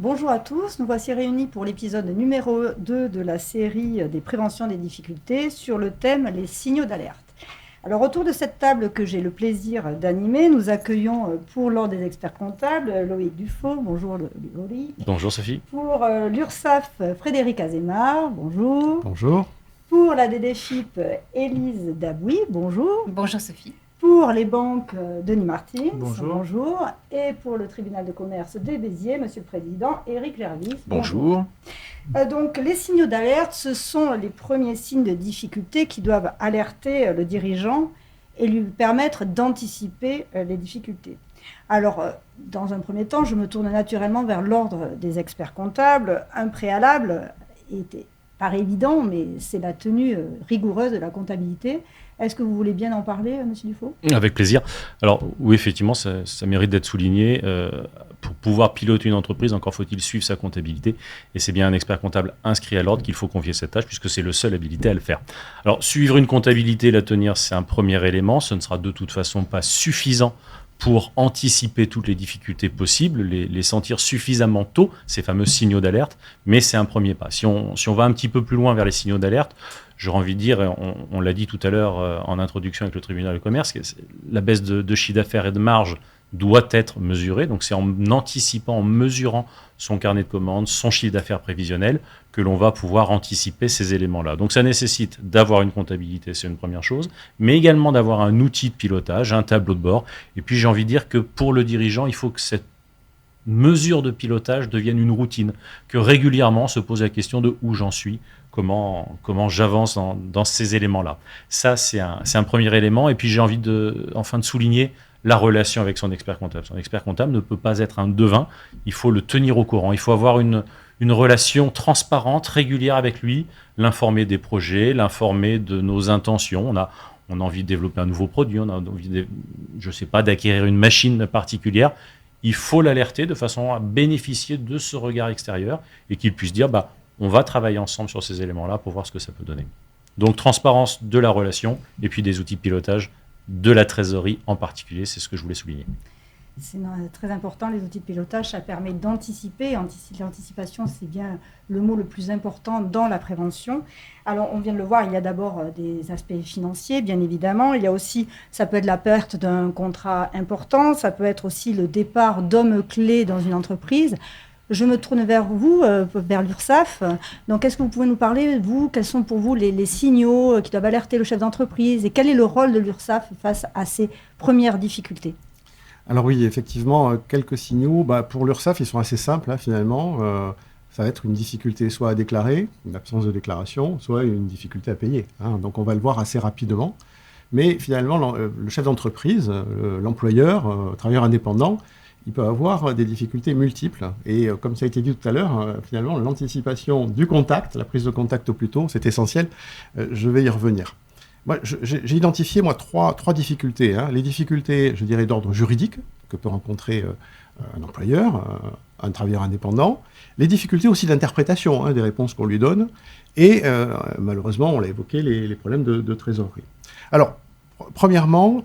Bonjour à tous, nous voici réunis pour l'épisode numéro 2 de la série des préventions des difficultés sur le thème les signaux d'alerte. Alors autour de cette table que j'ai le plaisir d'animer, nous accueillons pour l'Ordre des experts comptables Loïc Dufaux, bonjour Loïc. Bonjour Sophie. Pour l'URSSAF Frédéric Azémar, bonjour. Bonjour. Pour la DDFiP Élise Dabouy, bonjour. Bonjour Sophie. Pour les banques, Denis Martins, Bonjour. Et pour le tribunal de commerce de Béziers, Monsieur le Président, Éric Gervis. Bonjour. Donc, les signaux d'alerte, ce sont les premiers signes de difficulté qui doivent alerter le dirigeant et lui permettre d'anticiper les difficultés. Alors, dans un premier temps, je me tourne naturellement vers l'ordre des experts comptables. Un préalable paraît évident, mais c'est la tenue rigoureuse de la comptabilité. Est-ce que vous voulez bien en parler, Monsieur Dufaux ? Avec plaisir. Alors oui, effectivement, ça mérite d'être souligné. Pour pouvoir piloter une entreprise, encore faut-il suivre sa comptabilité. Et c'est bien un expert comptable inscrit à l'ordre qu'il faut confier cette tâche, puisque c'est le seul habilité à le faire. Alors, suivre une comptabilité, la tenir, c'est un premier élément. Ce ne sera de toute façon pas suffisant pour anticiper toutes les difficultés possibles, les sentir suffisamment tôt, ces fameux signaux d'alerte, mais c'est un premier pas. Si on va un petit peu plus loin vers les signaux d'alerte, j'aurais envie de dire, on l'a dit tout à l'heure en introduction avec le tribunal de commerce, la baisse de chiffre d'affaires et de marge doit être mesurée. Donc c'est en anticipant, en mesurant son carnet de commandes, son chiffre d'affaires prévisionnel, que l'on va pouvoir anticiper ces éléments-là. Donc ça nécessite d'avoir une comptabilité, c'est une première chose, mais également d'avoir un outil de pilotage, un tableau de bord. Et puis j'ai envie de dire que pour le dirigeant, il faut que cette mesure de pilotage devienne une routine, que régulièrement se pose la question de où j'en suis, comment j'avance dans ces éléments-là. Ça, c'est un premier élément. Et puis j'ai envie de souligner la relation avec son expert comptable. Son expert comptable ne peut pas être un devin, il faut le tenir au courant. Il faut avoir une relation transparente, régulière avec lui, l'informer des projets, l'informer de nos intentions. On a envie de développer un nouveau produit, on a envie, d'acquérir une machine particulière. Il faut l'alerter de façon à bénéficier de ce regard extérieur et qu'il puisse dire on va travailler ensemble sur ces éléments-là pour voir ce que ça peut donner. Donc transparence de la relation et puis des outils de pilotage de la trésorerie en particulier, c'est ce que je voulais souligner. C'est très important, les outils de pilotage, ça permet d'anticiper. L'anticipation, c'est bien le mot le plus important dans la prévention. Alors, on vient de le voir, il y a d'abord des aspects financiers, bien évidemment. Il y a aussi, ça peut être la perte d'un contrat important, ça peut être aussi le départ d'hommes clés dans une entreprise. Je me tourne vers vous, vers l'URSSAF. Donc, est-ce que vous pouvez nous parler, vous, quels sont pour vous les signaux qui doivent alerter le chef d'entreprise et quel est le rôle de l'URSSAF face à ces premières difficultés ? Alors oui, effectivement, quelques signaux. Pour l'URSSAF, ils sont assez simples, finalement. Ça va être une difficulté soit à déclarer, une absence de déclaration, soit une difficulté à payer. Donc, on va le voir assez rapidement. Mais finalement, le chef d'entreprise, l'employeur, le travailleur indépendant, il peut avoir des difficultés multiples. Et comme ça a été dit tout à l'heure, finalement, l'anticipation du contact, la prise de contact au plus tôt, c'est essentiel. Je vais y revenir. Moi, j'ai identifié, trois difficultés. Les difficultés, je dirais, d'ordre juridique, que peut rencontrer un employeur, un travailleur indépendant. Les difficultés aussi d'interprétation des réponses qu'on lui donne. Et malheureusement, on l'a évoqué, les problèmes de trésorerie. Alors, premièrement,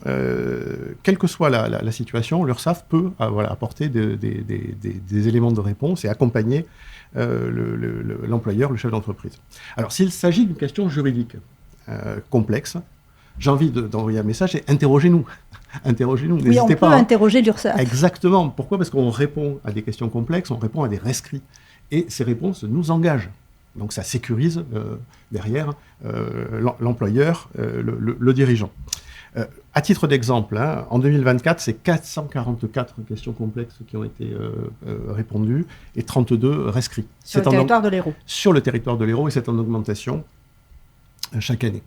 quelle que soit la situation, l'URSSAF peut apporter des éléments de réponse et accompagner l'employeur, le chef d'entreprise. Alors, s'il s'agit d'une question juridique complexe, j'ai envie d'envoyer un message, c'est interrogez-nous. Interrogez-nous, n'hésitez pas. On peut interroger l'URSSAF. Exactement. Pourquoi ? Parce qu'on répond à des questions complexes, on répond à des rescrits. Et ces réponses nous engagent. Donc ça sécurise derrière l'employeur, le dirigeant. À titre d'exemple, en 2024, c'est 444 questions complexes qui ont été répondues et 32 rescrits. Sur le territoire de l'Hérault. Sur le territoire de l'Hérault, et c'est en augmentation chaque année.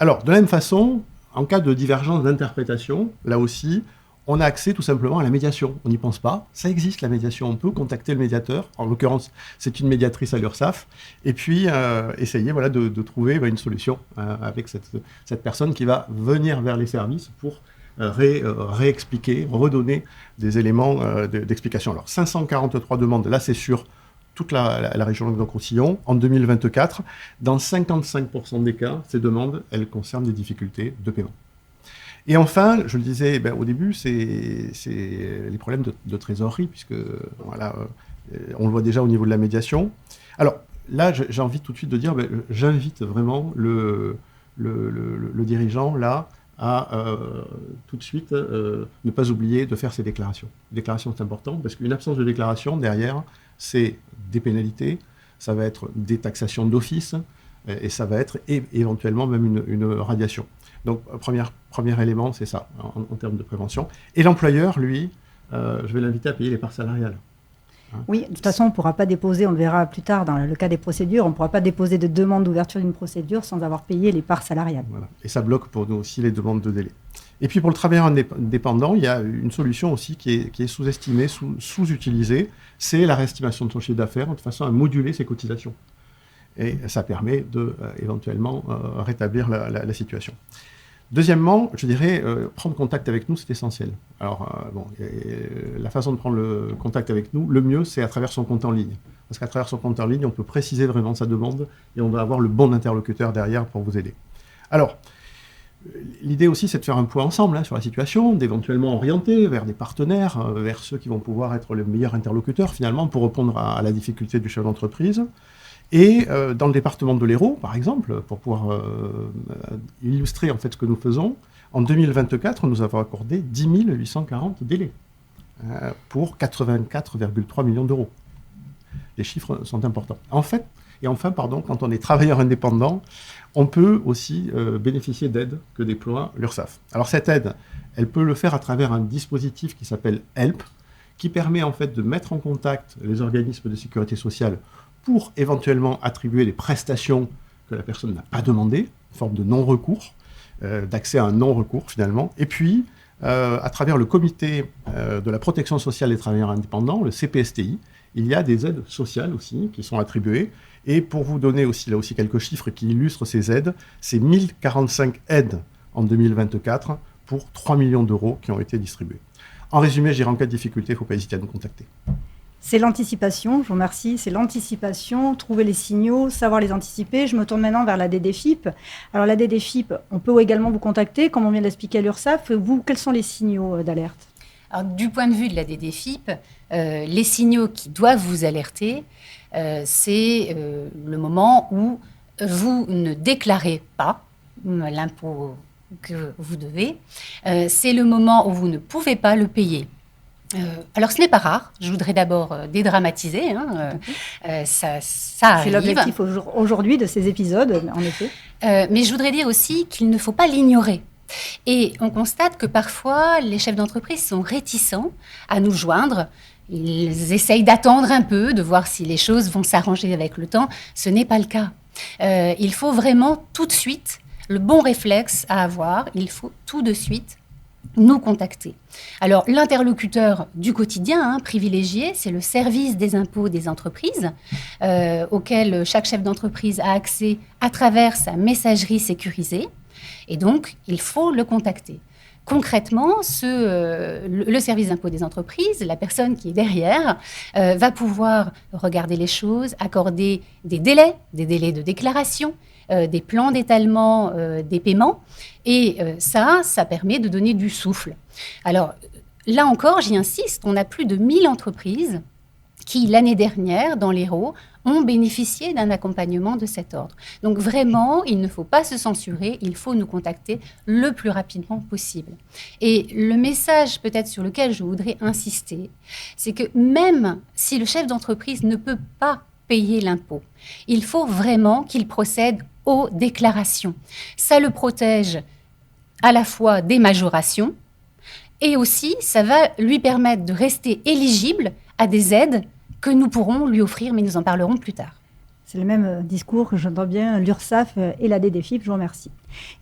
Alors, de la même façon, en cas de divergence d'interprétation, là aussi, on a accès tout simplement à la médiation. On n'y pense pas, ça existe la médiation, on peut contacter le médiateur, en l'occurrence c'est une médiatrice à l'URSSAF, et puis essayer de trouver une solution avec cette personne qui va venir vers les services pour réexpliquer, redonner des éléments d'explication. Alors 543 demandes, là c'est sur toute la région Languedoc-Roussillon. En 2024, dans 55% des cas, ces demandes, elles concernent des difficultés de paiement. Et enfin, je le disais au début, c'est les problèmes de trésorerie, puisque On le voit déjà au niveau de la médiation. Alors là, j'ai envie tout de suite de dire, j'invite vraiment le dirigeant là à tout de suite ne pas oublier de faire ses déclarations. Les déclarations, c'est important parce qu'une absence de déclaration, derrière, c'est des pénalités, ça va être des taxations d'office et ça va être éventuellement même une radiation. Donc, premier élément, c'est ça, en termes de prévention. Et l'employeur, lui, je vais l'inviter à payer les parts salariales. Oui, de toute façon, on ne pourra pas déposer, on le verra plus tard dans le cas des procédures, on ne pourra pas déposer de demande d'ouverture d'une procédure sans avoir payé les parts salariales. Voilà. Et ça bloque pour nous aussi les demandes de délai. Et puis pour le travailleur indépendant, il y a une solution aussi qui est sous-estimée, sous-utilisée, c'est la réestimation de son chiffre d'affaires de façon à moduler ses cotisations. Et ça permet de éventuellement rétablir la situation. Deuxièmement, je dirais, prendre contact avec nous, c'est essentiel. Alors, la façon de prendre le contact avec nous, le mieux, c'est à travers son compte en ligne. Parce qu'à travers son compte en ligne, on peut préciser vraiment sa demande et on va avoir le bon interlocuteur derrière pour vous aider. Alors, l'idée aussi, c'est de faire un point ensemble sur la situation, d'éventuellement orienter vers des partenaires, vers ceux qui vont pouvoir être les meilleurs interlocuteurs, finalement, pour répondre à la difficulté du chef d'entreprise. Et dans le département de l'Hérault, par exemple, pour pouvoir illustrer en fait ce que nous faisons, en 2024, nous avons accordé 10 840 délais pour 84,3 millions d'euros. Les chiffres sont importants. Enfin, quand on est travailleur indépendant, on peut aussi bénéficier d'aides que déploie l'URSSAF. Alors cette aide, elle peut le faire à travers un dispositif qui s'appelle HELP, qui permet en fait de mettre en contact les organismes de sécurité sociale pour éventuellement attribuer les prestations que la personne n'a pas demandées, forme de non-recours, d'accès à un non-recours finalement. Et puis, à travers le comité de la protection sociale des travailleurs indépendants, le CPSTI, il y a des aides sociales aussi qui sont attribuées. Et pour vous donner aussi, là aussi quelques chiffres qui illustrent ces aides, c'est 1045 aides en 2024 pour 3 millions d'euros qui ont été distribués. En résumé, je dirais en cas de difficulté, il ne faut pas hésiter à nous contacter. C'est l'anticipation, je vous remercie, c'est l'anticipation, trouver les signaux, savoir les anticiper. Je me tourne maintenant vers la DDFiP. Alors la DDFiP, on peut également vous contacter, comme on vient d'expliquer à l'URSSAF. Vous, quels sont les signaux d'alerte ? Alors, du point de vue de la DDFiP, les signaux qui doivent vous alerter, c'est le moment où vous ne déclarez pas l'impôt que vous devez. C'est le moment où vous ne pouvez pas le payer. Alors, ce n'est pas rare. Je voudrais d'abord dédramatiser. Ça arrive. C'est l'objectif aujourd'hui de ces épisodes, en effet. Mais je voudrais dire aussi qu'il ne faut pas l'ignorer. Et on constate que parfois, les chefs d'entreprise sont réticents à nous joindre. Ils essayent d'attendre un peu, de voir si les choses vont s'arranger avec le temps. Ce n'est pas le cas. Il faut vraiment tout de suite, le bon réflexe à avoir, il faut tout de suite nous contacter. Alors, l'interlocuteur du quotidien privilégié, c'est le service des impôts des entreprises, auquel chaque chef d'entreprise a accès à travers sa messagerie sécurisée. Et donc, il faut le contacter. Concrètement, le service d'impôt des entreprises, la personne qui est derrière, va pouvoir regarder les choses, accorder des délais de déclaration, des plans d'étalement des paiements. Et ça permet de donner du souffle. Alors, là encore, j'y insiste, on a plus de 1000 entreprises qui, l'année dernière, dans l'Hérault, ont bénéficié d'un accompagnement de cet ordre. Donc vraiment, il ne faut pas se censurer, il faut nous contacter le plus rapidement possible. Et le message peut-être sur lequel je voudrais insister, c'est que même si le chef d'entreprise ne peut pas payer l'impôt, il faut vraiment qu'il procède aux déclarations. Ça le protège à la fois des majorations et aussi ça va lui permettre de rester éligible à des aides que nous pourrons lui offrir, mais nous en parlerons plus tard. C'est le même discours que j'entends bien, l'URSSAF et la DDFiP, je vous remercie.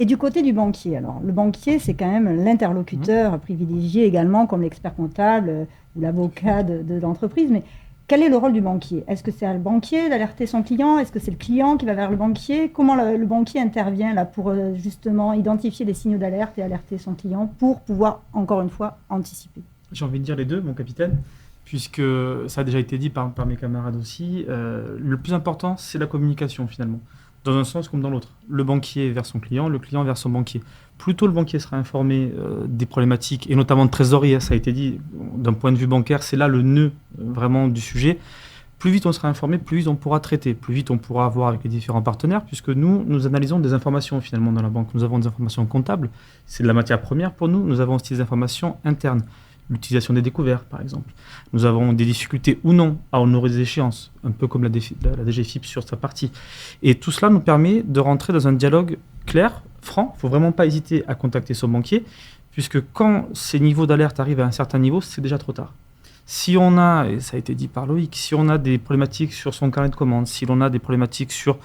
Et du côté du banquier, alors, le banquier, c'est quand même l'interlocuteur privilégié également, comme l'expert comptable ou l'avocat de l'entreprise, mais quel est le rôle du banquier ? Est-ce que c'est à le banquier d'alerter son client ? Est-ce que c'est le client qui va vers le banquier ? Comment le banquier intervient là pour justement identifier les signaux d'alerte et alerter son client pour pouvoir, encore une fois, anticiper ? J'ai envie de dire les deux, mon capitaine. Puisque ça a déjà été dit par mes camarades aussi, le plus important, c'est la communication finalement, dans un sens comme dans l'autre. Le banquier vers son client, le client vers son banquier. Plus tôt le banquier sera informé des problématiques, et notamment de trésorerie, ça a été dit, d'un point de vue bancaire, c'est là le nœud vraiment du sujet, plus vite on sera informé, plus vite on pourra traiter, plus vite on pourra voir avec les différents partenaires, puisque nous analysons des informations finalement dans la banque. Nous avons des informations comptables, c'est de la matière première pour nous. Nous avons aussi des informations internes, l'utilisation des découverts par exemple. Nous avons des difficultés ou non à honorer des échéances, un peu comme la DGFiP sur sa partie. Et tout cela nous permet de rentrer dans un dialogue clair, franc. Il ne faut vraiment pas hésiter à contacter son banquier, puisque quand ces niveaux d'alerte arrivent à un certain niveau, c'est déjà trop tard. Si on a, et ça a été dit par Loïc, si on a des problématiques sur son carnet de commandes, si l'on a des problématiques sur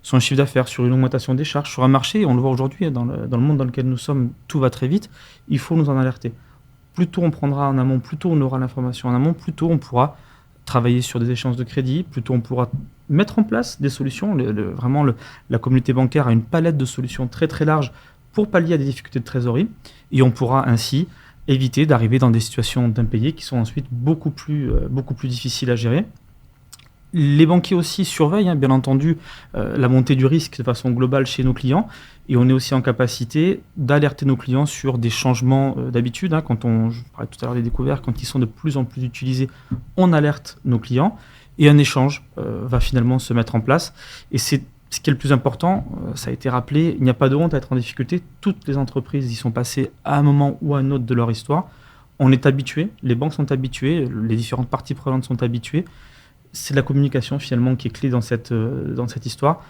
son chiffre d'affaires, sur une augmentation des charges, sur un marché, on le voit aujourd'hui, dans le monde dans lequel nous sommes, tout va très vite, il faut nous en alerter. Plus tôt on prendra en amont, plus tôt on aura l'information en amont, plus tôt on pourra travailler sur des échéances de crédit, plus tôt on pourra mettre en place des solutions. La communauté bancaire a une palette de solutions très très large pour pallier à des difficultés de trésorerie, et on pourra ainsi éviter d'arriver dans des situations d'impayés qui sont ensuite beaucoup plus difficiles à gérer. Les banquiers aussi surveillent, bien entendu, la montée du risque de façon globale chez nos clients, et on est aussi en capacité d'alerter nos clients sur des changements d'habitude. Je parlais tout à l'heure des découvertes, quand ils sont de plus en plus utilisés, on alerte nos clients, et un échange va finalement se mettre en place. Et c'est ce qui est le plus important, ça a été rappelé, il n'y a pas de honte à être en difficulté. Toutes les entreprises y sont passées à un moment ou à un autre de leur histoire. On est habitué, les banques sont habituées, les différentes parties prenantes sont habituées. C'est de la communication finalement qui est clé dans cette histoire.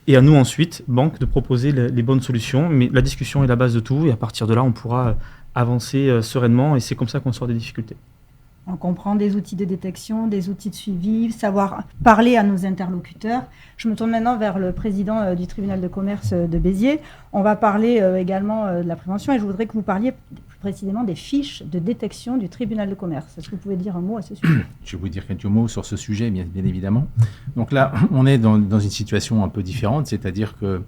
Et à nous ensuite, banque, de proposer les bonnes solutions. Mais la discussion est la base de tout, et à partir de là, on pourra avancer sereinement, et c'est comme ça qu'on sort des difficultés. On comprend des outils de détection, des outils de suivi, savoir parler à nos interlocuteurs. Je me tourne maintenant vers le président du tribunal de commerce de Béziers. On va parler également de la prévention, et je voudrais que vous parliez plus précisément des fiches de détection du tribunal de commerce. Est-ce que vous pouvez dire un mot à ce sujet ? Je vais vous dire quelques mots sur ce sujet, bien évidemment. Donc là, on est dans une situation un peu différente, c'est-à-dire que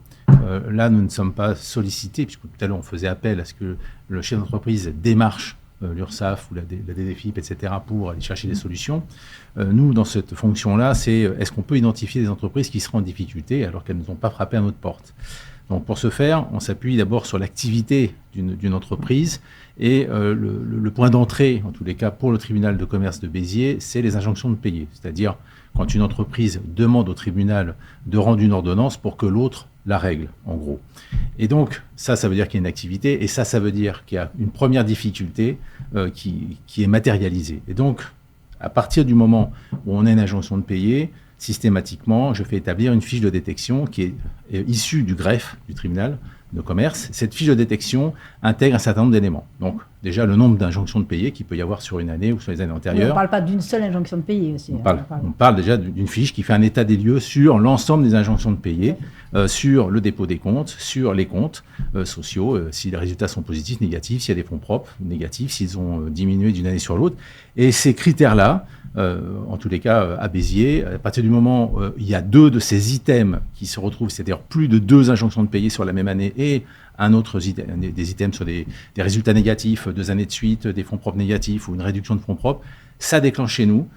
là, nous ne sommes pas sollicités, puisque tout à l'heure, on faisait appel à ce que le chef d'entreprise démarche l'URSSAF ou la DGFiP, etc., pour aller chercher des solutions. Nous, dans cette fonction-là, c'est est-ce qu'on peut identifier des entreprises qui seraient en difficulté alors qu'elles ne sont pas frappées à notre porte. Donc, pour ce faire, on s'appuie d'abord sur l'activité d'une entreprise, et le point d'entrée, en tous les cas, pour le tribunal de commerce de Béziers, c'est les injonctions de payer. C'est-à-dire quand une entreprise demande au tribunal de rendre une ordonnance pour que l'autre la règle, en gros. Et donc, ça veut dire qu'il y a une activité, et ça veut dire qu'il y a une première difficulté qui est matérialisée. Et donc, à partir du moment où on a une injonction de payer, systématiquement, je fais établir une fiche de détection qui est issue du greffe du tribunal de commerce. Cette fiche de détection intègre un certain nombre d'éléments. Donc, déjà, le nombre d'injonctions de payer qu'il peut y avoir sur une année ou sur les années antérieures. On ne parle pas d'une seule injonction de payer aussi. On parle déjà d'une fiche qui fait un état des lieux sur l'ensemble des injonctions de payer, sur le dépôt des comptes, sur les comptes sociaux, si les résultats sont positifs, négatifs, s'il y a des fonds propres, négatifs, s'ils ont diminué d'une année sur l'autre. Et ces critères-là, en tous les cas à Béziers, à partir du moment où il y a 2 de ces items qui se retrouvent, c'est-à-dire plus de 2 injonctions de payer sur la même année, et un autre des items sur des résultats négatifs 2 années de suite, des fonds propres négatifs ou une réduction de fonds propres, ça déclenche chez nous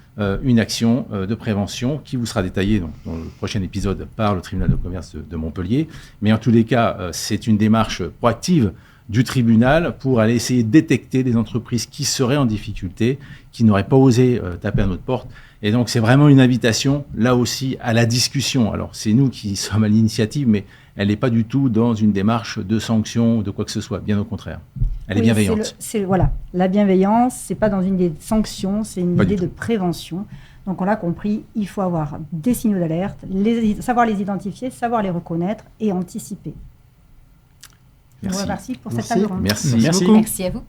une action de prévention qui vous sera détaillée dans le prochain épisode par le tribunal de commerce de Montpellier. Mais en tous les cas, c'est une démarche proactive du tribunal pour aller essayer de détecter des entreprises qui seraient en difficulté, qui n'auraient pas osé taper à notre porte. Et donc, c'est vraiment une invitation, là aussi, à la discussion. Alors, c'est nous qui sommes à l'initiative, mais elle n'est pas du tout dans une démarche de sanction ou de quoi que ce soit, bien au contraire. Elle est bienveillante. Voilà, la bienveillance, ce n'est pas dans une idée de sanction, c'est une idée de prévention. Donc, on l'a compris, il faut avoir des signaux d'alerte, savoir les identifier, savoir les reconnaître et anticiper. Merci. Je vous remercie pour cette table ronde. Merci. Merci beaucoup. Merci à vous.